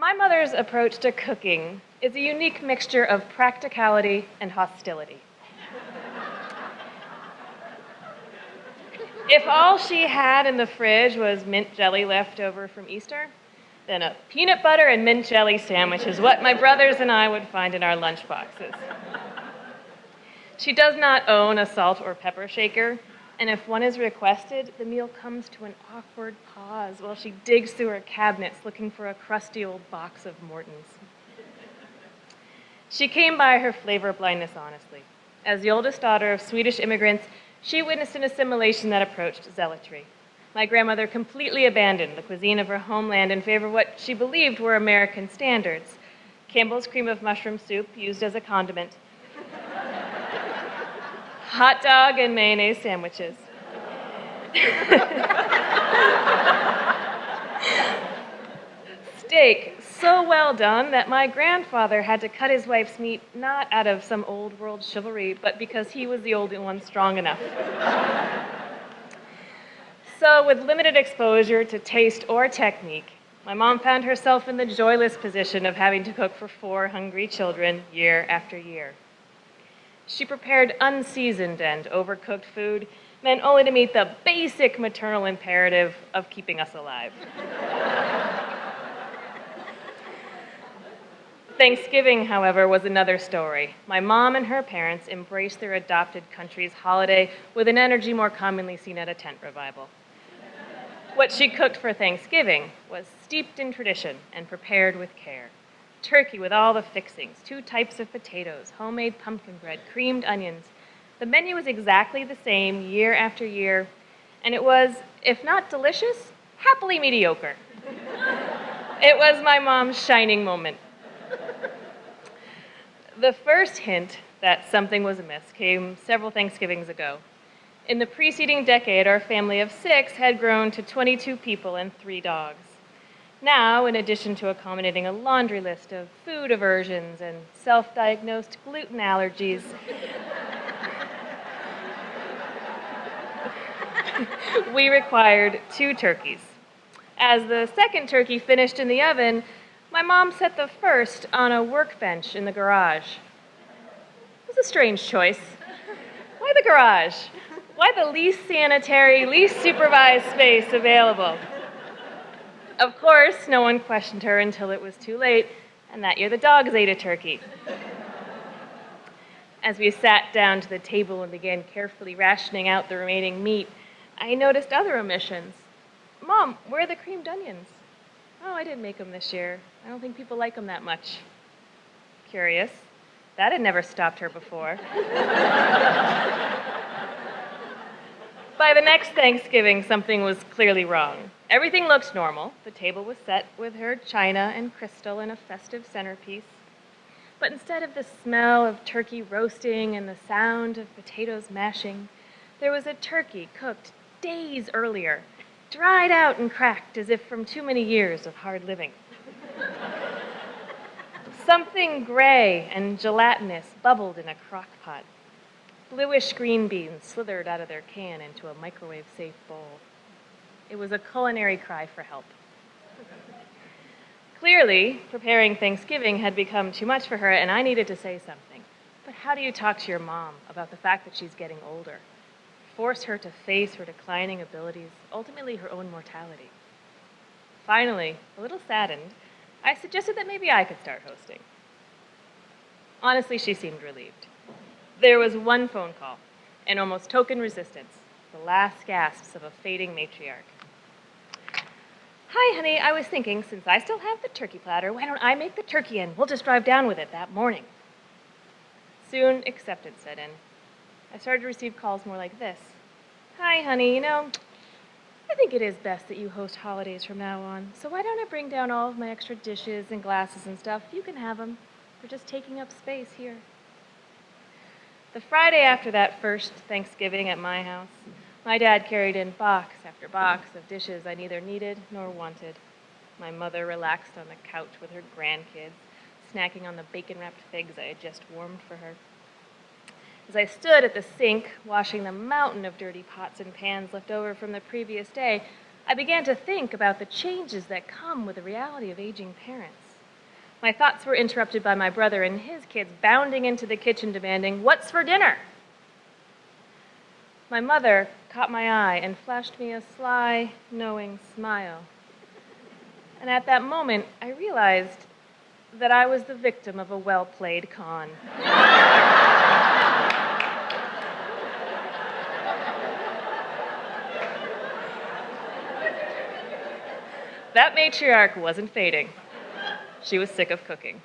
My mother's approach to cooking is a unique mixture of practicality and hostility. If all she had in the fridge was mint jelly left over from Easter, then a peanut butter and mint jelly sandwich is what my brothers and I would find in our lunchboxes. She does not own a salt or pepper shaker, and if one is requested, the meal comes to an awkward pause while she digs through her cabinets looking for a crusty old box of Morton's. She came by her flavor blindness honestly. As the oldest daughter of Swedish immigrants, she witnessed an assimilation that approached zealotry. My grandmother completely abandoned the cuisine of her homeland in favor of what she believed were American standards. Campbell's cream of mushroom soup used as a condiment, hot dog and mayonnaise sandwiches. Steak so well done that my grandfather had to cut his wife's meat not out of some old world chivalry, but because he was the only one strong enough. So, with limited exposure to taste or technique, my mom found herself in the joyless position of having to cook for 4 hungry children year after year. She prepared unseasoned and overcooked food, meant only to meet the basic maternal imperative of keeping us alive. Thanksgiving, however, was another story. My mom and her parents embraced their adopted country's holiday with an energy more commonly seen at a tent revival. What she cooked for Thanksgiving was steeped in tradition and prepared with care. Turkey with all the fixings, 2 types of potatoes, homemade pumpkin bread, creamed onions. The menu was exactly the same year after year, and it was, if not delicious, happily mediocre. It was my mom's shining moment. The first hint that something was amiss came several Thanksgivings ago. In the preceding decade, our family of 6 had grown to 22 people and 3 dogs. Now, in addition to accommodating a laundry list of food aversions and self-diagnosed gluten allergies, we required 2 turkeys. As the second turkey finished in the oven, my mom set the first on a workbench in the garage. It was a strange choice. Why the garage? Why the least sanitary, least supervised space available? Of course, no one questioned her until it was too late, and that year the dogs ate a turkey. As we sat down to the table and began carefully rationing out the remaining meat, I noticed other omissions. Mom, where are the creamed onions? Oh, I didn't make them this year. I don't think people like them that much. Curious. That had never stopped her before. By the next Thanksgiving, something was clearly wrong. Everything looked normal. The table was set with her china and crystal and a festive centerpiece. But instead of the smell of turkey roasting and the sound of potatoes mashing, there was a turkey cooked days earlier, dried out and cracked as if from too many years of hard living. Something gray and gelatinous bubbled in a crock pot. Bluish green beans slithered out of their can into a microwave-safe bowl. It was a culinary cry for help. Clearly, preparing Thanksgiving had become too much for her, and I needed to say something. But how do you talk to your mom about the fact that she's getting older? Force her to face her declining abilities, ultimately her own mortality. Finally, a little saddened, I suggested that maybe I could start hosting. Honestly, she seemed relieved. There was one phone call, and almost token resistance, the last gasps of a fading matriarch. Hi, honey, I was thinking, since I still have the turkey platter, why don't I make the turkey and we'll just drive down with it that morning? Soon, acceptance set in. I started to receive calls more like this. Hi, honey, I think it is best that you host holidays from now on, so why don't I bring down all of my extra dishes and glasses and stuff? You can have them. They're just taking up space here. The Friday after that first Thanksgiving at my house, my dad carried in box after box of dishes I neither needed nor wanted. My mother relaxed on the couch with her grandkids, snacking on the bacon-wrapped figs I had just warmed for her. As I stood at the sink, washing the mountain of dirty pots and pans left over from the previous day, I began to think about the changes that come with the reality of aging parents. My thoughts were interrupted by my brother and his kids bounding into the kitchen demanding, "What's for dinner?" My mother caught my eye and flashed me a sly, knowing smile. And at that moment, I realized that I was the victim of a well-played con. That matriarch wasn't fading. She was sick of cooking.